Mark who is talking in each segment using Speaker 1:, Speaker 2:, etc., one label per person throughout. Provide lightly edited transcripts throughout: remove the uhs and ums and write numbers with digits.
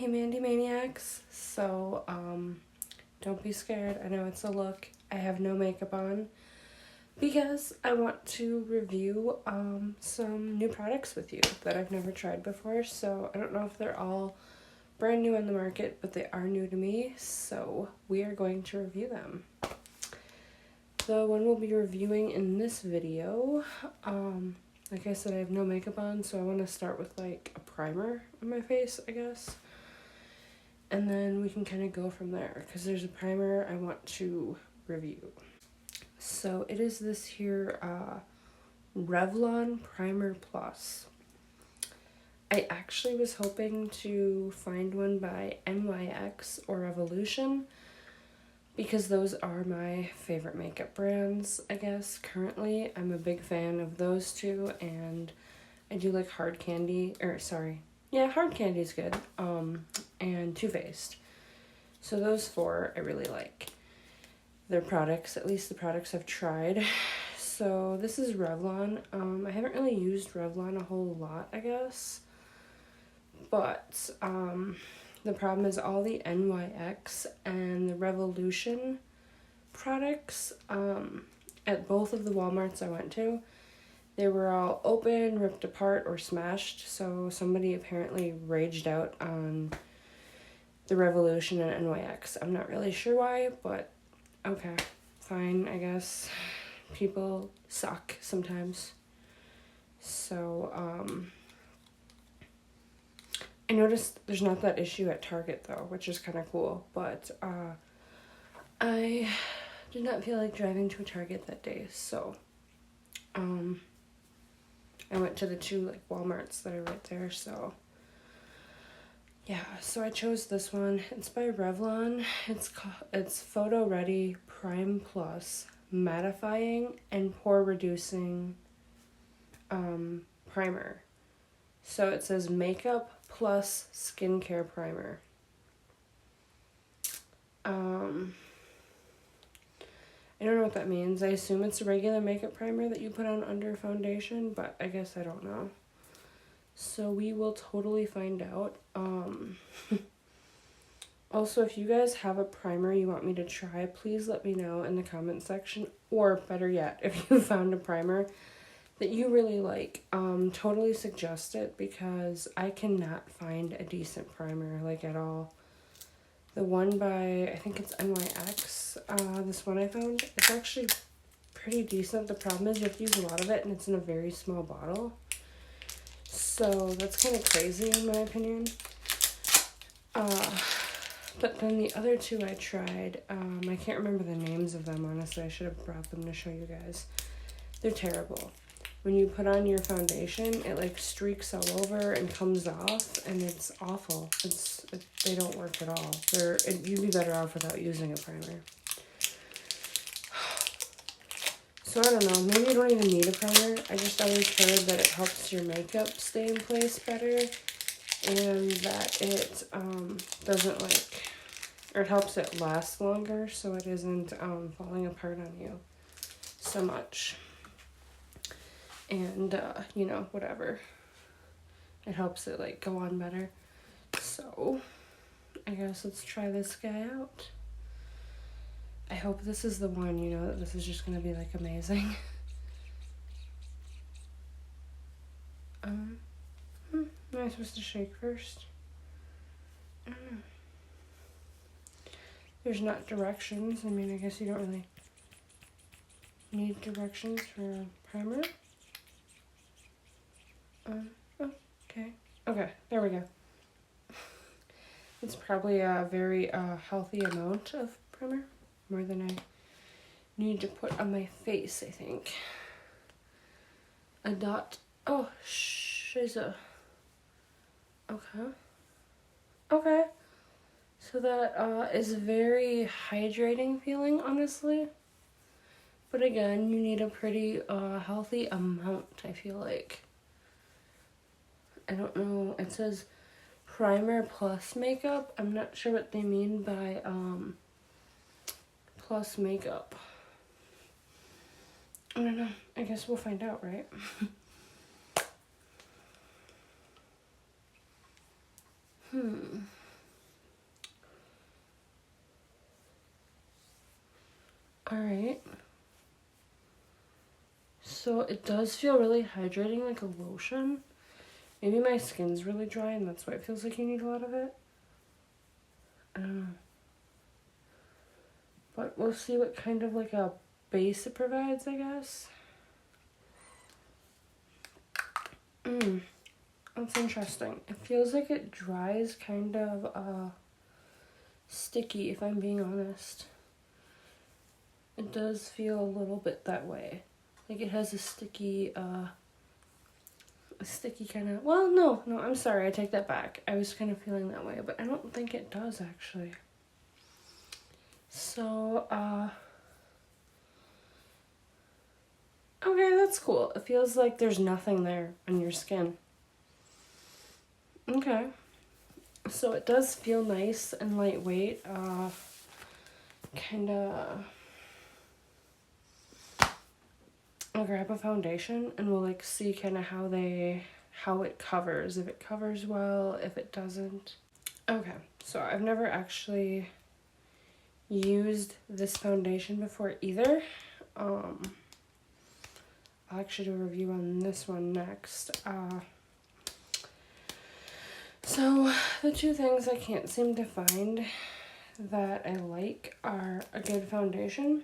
Speaker 1: Hey Mandi maniacs, so don't be scared. I know it's a look. I have no makeup on because I want to review some new products with you that I've never tried before. So I don't know if they're all brand new on the market, but they are new to me, so we are going to review them. The one we'll be reviewing in this video, like I said, I have no makeup on, so I want to start with like a primer on my face, I guess. And then we can kind of go from there, because there's a primer I want to review. So it is this here Revlon Primer Plus. I actually was hoping to find one by NYX or Revolution, because those are my favorite makeup brands, I guess, currently. I'm a big fan of those two, and I do like Hard Candy, Hard Candy's good, and Too Faced. So those four I really like. Their products, at least the products I've tried. So this is Revlon. I haven't really used Revlon a whole lot, I guess. But the problem is all the NYX and the Revolution products at both of the Walmarts I went to, they were all open, ripped apart, or smashed. So somebody apparently raged out on the Revolution and NYX. I'm not really sure why, but okay, fine, I guess. People suck sometimes. So, I noticed there's not that issue at Target though, which is kind of cool, but I did not feel like driving to a Target that day, so I went to the two like Walmarts that are right there, so yeah, so I chose this one. It's by Revlon. It's PhotoReady Prime Plus Mattifying and Pore Reducing Primer. So it says Makeup Plus Skincare Primer. I don't know what that means. I assume it's a regular makeup primer that you put on under foundation, but I guess I don't know. So we will totally find out. Also, if you guys have a primer you want me to try, please let me know in the comment section. Or better yet, if you found a primer that you really like, totally suggest it, because I cannot find a decent primer, like, at all. The one by, I think it's NYX, this one I found, it's actually pretty decent. The problem is you have to use a lot of it, and it's in a very small bottle. So that's kind of crazy in my opinion. But then the other two I tried, I can't remember the names of them, honestly. I should have brought them to show you guys. They're terrible. When you put on your foundation, it like streaks all over and comes off, and it's awful. They don't work at all. You'd be better off without using a primer. So I don't know, maybe you don't even need a primer. I just always heard that it helps your makeup stay in place better, and that it doesn't it helps it last longer, so it isn't falling apart on you so much. And, whatever. It helps it, like, go on better. So, I guess let's try this guy out. I hope this is the one, that this is just going to be, like, amazing. Am I supposed to shake first? I don't know. There's not directions. I mean, I guess you don't really need directions for a primer. Okay, there we go. It's probably a very healthy amount of primer, more than I need to put on my face, I think. A dot. Oh, shiza. Okay. So that is very hydrating feeling, honestly. But again, you need a pretty healthy amount, I feel like. I don't know, it says primer plus makeup. I'm not sure what they mean by plus makeup. I don't know, I guess we'll find out, right? So it does feel really hydrating, like a lotion. Maybe my skin's really dry and that's why it feels like you need a lot of it. I don't know. But we'll see what kind of like a base it provides, I guess. That's interesting. It feels like it dries kind of sticky, if I'm being honest. It does feel a little bit that way. Like it has a sticky kind of, well, no, I'm sorry, I take that back. I was kind of feeling that way, but I don't think it does actually. So, okay, that's cool. It feels like there's nothing there on your skin. Okay. So it does feel nice and lightweight. I'll grab a foundation and we'll like see kind of how it covers. If it covers well, if it doesn't. Okay, so I've never actually used this foundation before either. I'll actually do a review on this one next. So the two things I can't seem to find that I like are a good foundation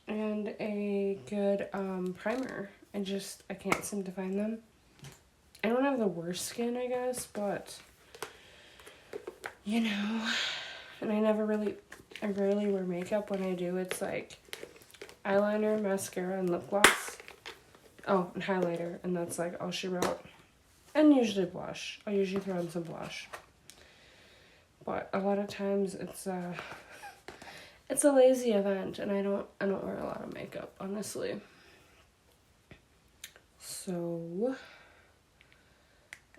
Speaker 1: and a good primer. I can't seem to find them. I don't have the worst skin, I guess, but you know, and I rarely wear makeup. When I do, it's like eyeliner, mascara, and lip gloss. Oh, and highlighter, and that's like all she wrote. And usually blush. I usually throw in some blush. But a lot of times it's a lazy event, and I don't wear a lot of makeup, honestly. So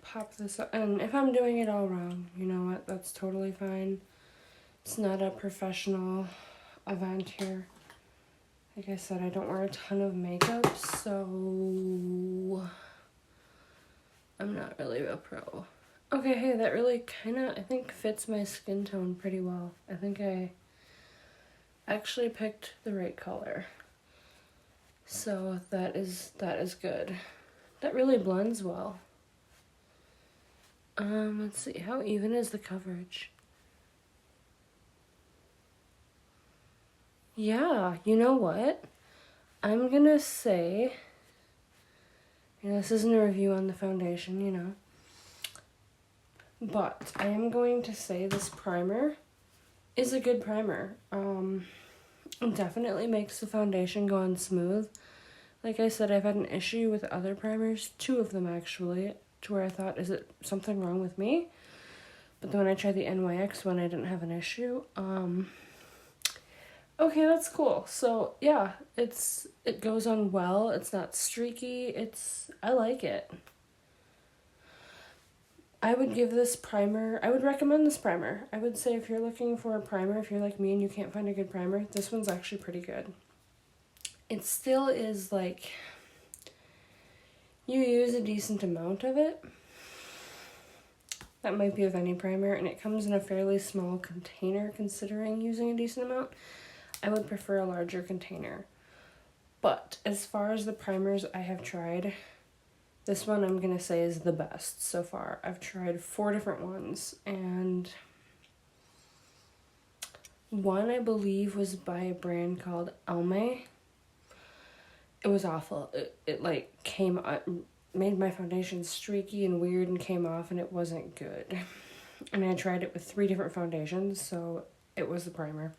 Speaker 1: pop this up, and if I'm doing it all wrong, you know what? That's totally fine. It's not a professional event here. Like I said, I don't wear a ton of makeup, so I'm not really a pro. Okay, hey, that really kind of, I think, fits my skin tone pretty well. I think I actually picked the right color. So that is good. That really blends well. Let's see, how even is the coverage? Yeah, you know what? I'm gonna say, this isn't a review on the foundation, you know, but I am going to say this primer is a good primer. It definitely makes the foundation go on smooth. Like I said, I've had an issue with other primers, 2 of them actually, to where I thought, is it something wrong with me? But then when I tried the NYX one, I didn't have an issue. Okay, that's cool. So yeah, it goes on well. It's not streaky. I like it. I would give this primer, I would recommend this primer. I would say if you're looking for a primer, if you're like me and you can't find a good primer, this one's actually pretty good. It still is like, you use a decent amount of it. That might be with any primer, and it comes in a fairly small container considering using a decent amount. I would prefer a larger container. But as far as the primers I have tried, this one I'm going to say is the best so far. I've tried 4 different ones, and one I believe was by a brand called Almay. It was awful. It like came up, made my foundation streaky and weird and came off, and it wasn't good. And I tried it with 3 different foundations, so it was the primer.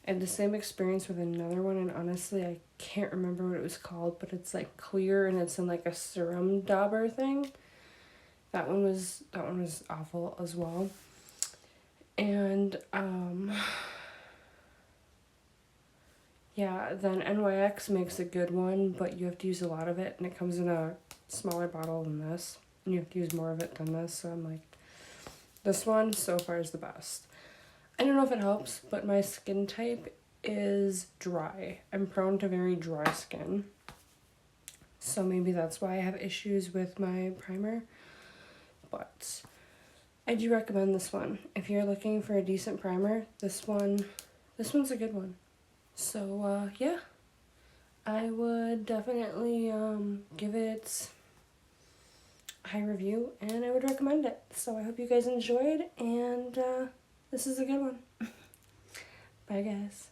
Speaker 1: I had the same experience with another one, and honestly, I can't remember what it was called, but it's like clear and it's in like a serum dauber thing. That one was awful as well. And yeah, then NYX makes a good one, but you have to use a lot of it, and it comes in a smaller bottle than this, and you have to use more of it than this. So I'm like, this one so far is the best. I don't know if it helps, but my skin type is dry. I'm prone to very dry skin. So maybe that's why I have issues with my primer. But I do recommend this one. If you're looking for a decent primer, this one's a good one. So yeah, I would definitely give it a high review, and I would recommend it. So I hope you guys enjoyed, and this is a good one. Bye, guys.